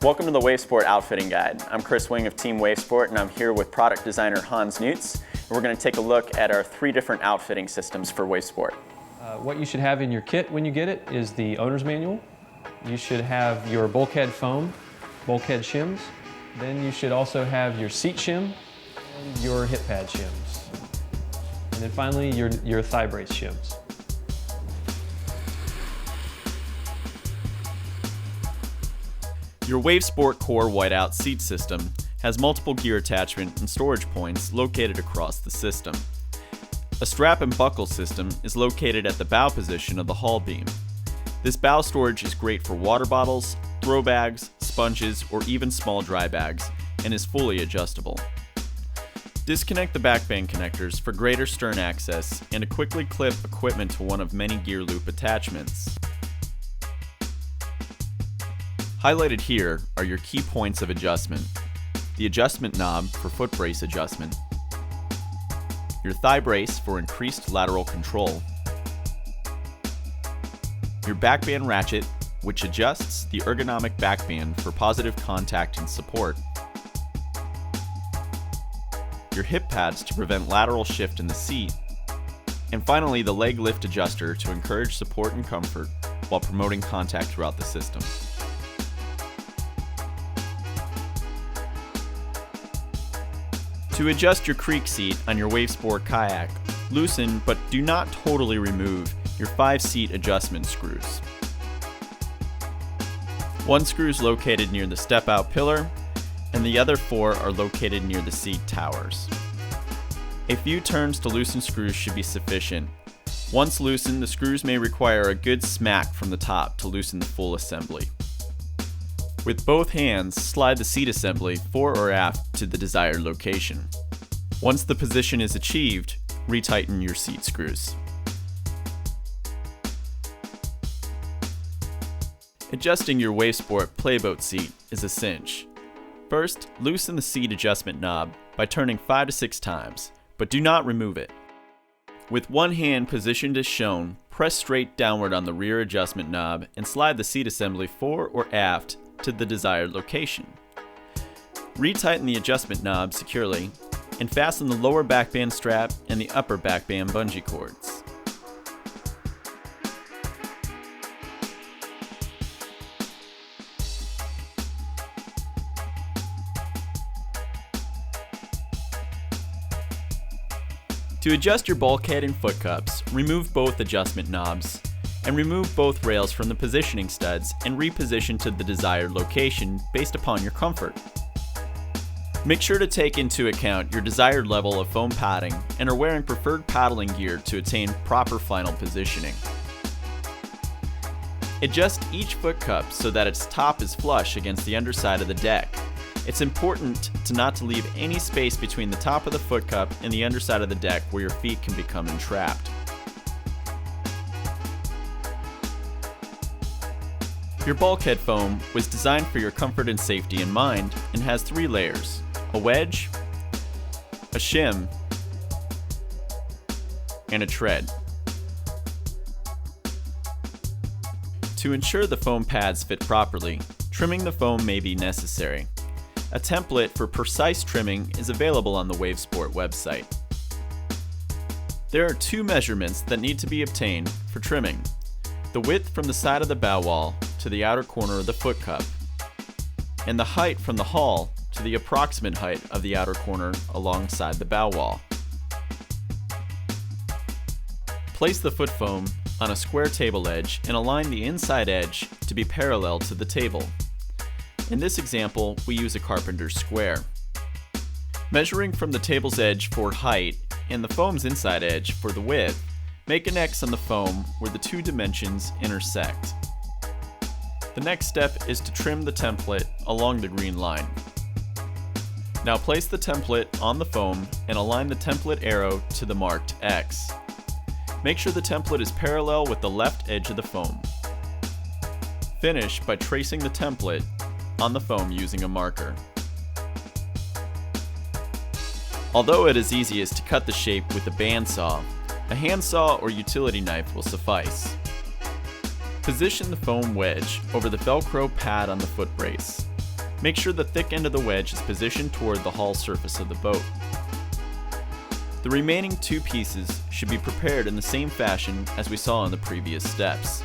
Welcome to the WaveSport Outfitting Guide. I'm Chris Wing of Team WaveSport, and I'm here with product designer Hans Newts. And we're going to take a look at our 3 different outfitting systems for WaveSport. What you should have in your kit when you get it is the owner's manual. You should have your bulkhead foam, bulkhead shims. Then you should also have your seat shim and your hip pad shims. And then finally your thigh brace shims. Your WaveSport Core WhiteOut seat system has multiple gear attachment and storage points located across the system. A strap and buckle system is located at the bow position of the hull beam. This bow storage is great for water bottles, throw bags, sponges, or even small dry bags, and is fully adjustable. Disconnect the backband connectors for greater stern access and to quickly clip equipment to one of many gear loop attachments. Highlighted here are your key points of adjustment: the adjustment knob for foot brace adjustment, your thigh brace for increased lateral control, your backband ratchet, which adjusts the ergonomic backband for positive contact and support, your hip pads to prevent lateral shift in the seat, and finally the leg lift adjuster to encourage support and comfort while promoting contact throughout the system. To adjust your creek seat on your WaveSport kayak, loosen but do not totally remove your 5-seat adjustment screws. One screw is located near the step-out pillar, and the other 4 are located near the seat towers. A few turns to loosen screws should be sufficient. Once loosened, the screws may require a good smack from the top to loosen the full assembly. With both hands, slide the seat assembly fore or aft to the desired location. Once the position is achieved, retighten your seat screws. Adjusting your WaveSport playboat seat is a cinch. First, loosen the seat adjustment knob by turning 5 to 6 times, but do not remove it. With one hand positioned as shown, press straight downward on the rear adjustment knob and slide the seat assembly fore or aft to the desired location. Retighten the adjustment knob securely and fasten the lower backband strap and the upper backband bungee cords. To adjust your bulkhead and foot cups, remove both adjustment knobs and remove both rails from the positioning studs and reposition to the desired location based upon your comfort. Make sure to take into account your desired level of foam padding and are wearing preferred paddling gear to attain proper final positioning. Adjust each foot cup so that its top is flush against the underside of the deck. It's important not to leave any space between the top of the foot cup and the underside of the deck where your feet can become entrapped. Your bulkhead foam was designed for your comfort and safety in mind and has 3 layers: a wedge, a shim, and a tread. To ensure the foam pads fit properly, trimming the foam may be necessary. A template for precise trimming is available on the WaveSport website. There are 2 measurements that need to be obtained for trimming: the width from the side of the bow wall to the outer corner of the foot cup, and the height from the hull to the approximate height of the outer corner alongside the bow wall. Place the foot foam on a square table edge and align the inside edge to be parallel to the table. In this example, we use a carpenter's square. Measuring from the table's edge for height and the foam's inside edge for the width, make an X on the foam where the 2 dimensions intersect. The next step is to trim the template along the green line. Now place the template on the foam and align the template arrow to the marked X. Make sure the template is parallel with the left edge of the foam. Finish by tracing the template on the foam using a marker. Although it is easiest to cut the shape with a bandsaw, a handsaw or utility knife will suffice. Position the foam wedge over the Velcro pad on the foot brace. Make sure the thick end of the wedge is positioned toward the hull surface of the boat. The remaining 2 pieces should be prepared in the same fashion as we saw in the previous steps.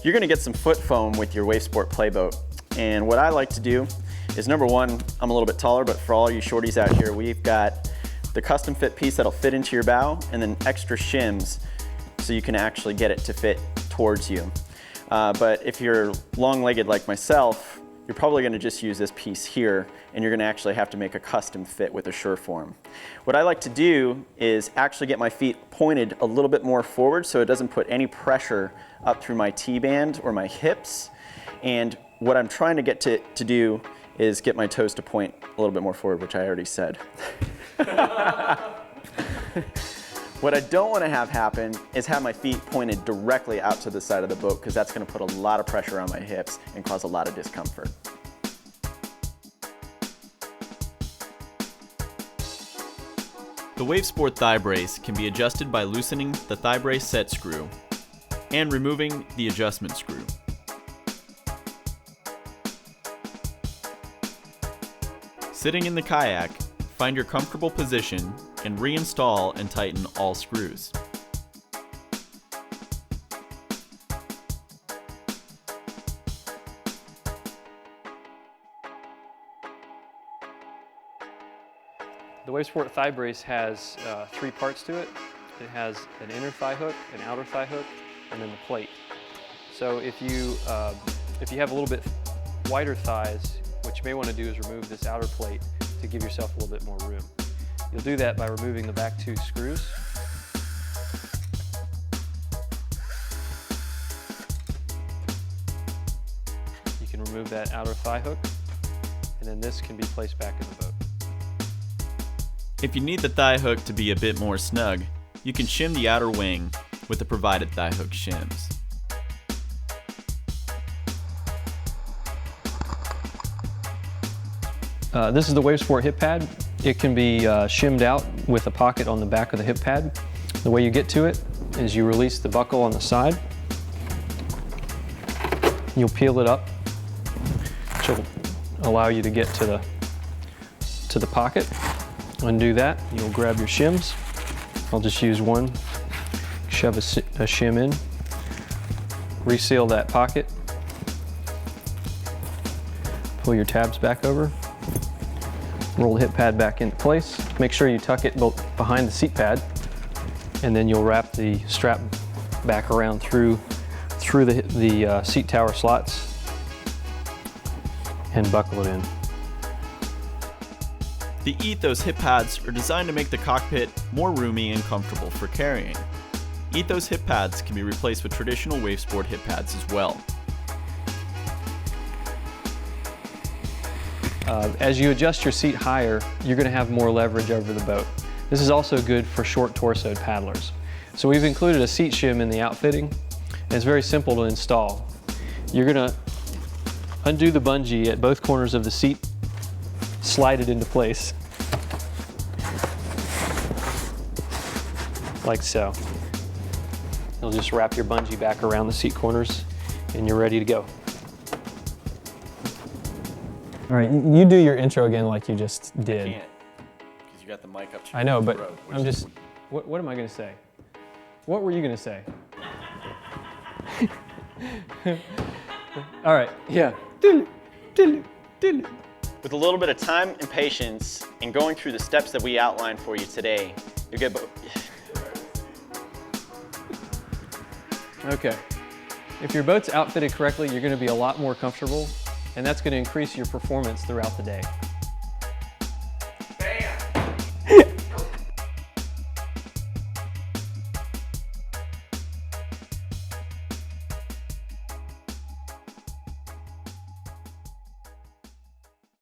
You're going to get some foot foam with your WaveSport playboat. And what I like to do is, number one, I'm a little bit taller, but for all you shorties out here, we've got the custom fit piece that'll fit into your bow, and then extra shims so you can actually get it to fit towards you. But if you're long-legged like myself, you're probably going to just use this piece here, and you're going to actually have to make a custom fit with a Sureform. What I like to do is actually get my feet pointed a little bit more forward so it doesn't put any pressure up through my T-band or my hips. And what I'm trying to get to do is get my toes to point a little bit more forward, which I already said. What I don't want to have happen is have my feet pointed directly out to the side of the boat, because that's going to put a lot of pressure on my hips and cause a lot of discomfort. The WaveSport thigh brace can be adjusted by loosening the thigh brace set screw and removing the adjustment screw. Sitting in the kayak, find your comfortable position and reinstall and tighten all screws. The WaveSport thigh brace has 3 parts to it. It has an inner thigh hook, an outer thigh hook, and then the plate. So if you have a little bit wider thighs, what you may want to do is remove this outer plate to give yourself a little bit more room. You'll do that by removing the back 2 screws. You can remove that outer thigh hook, and then this can be placed back in the boat. If you need the thigh hook to be a bit more snug, you can shim the outer wing with the provided thigh hook shims. This is the WaveSport hip pad. It can be shimmed out with a pocket on the back of the hip pad. The way you get to it is you release the buckle on the side. You'll peel it up, which will allow you to get to the pocket. Undo that, you'll grab your shims. I'll just use one, shove a shim in, reseal that pocket, pull your tabs back over, roll the hip pad back into place. Make sure you tuck it behind the seat pad, and then you'll wrap the strap back around through the seat tower slots and buckle it in. The Ethos hip pads are designed to make the cockpit more roomy and comfortable for carrying. Ethos hip pads can be replaced with traditional WaveSport hip pads as well. As you adjust your seat higher, you're going to have more leverage over the boat. This is also good for short torsoed paddlers. So we've included a seat shim in the outfitting, and it's very simple to install. You're going to undo the bungee at both corners of the seat, slide it into place, like so. You'll just wrap your bungee back around the seat corners, and you're ready to go. All right, you do your intro again like you just did. You can't, because you got the mic up to your I know, but throat, which I'm is- just, what am I going to say? What were you going to say? All right, yeah. With a little bit of time and patience and going through the steps that we outlined for you today, you'll get Okay. If your boat's outfitted correctly, you're going to be a lot more comfortable, and that's going to increase your performance throughout the day.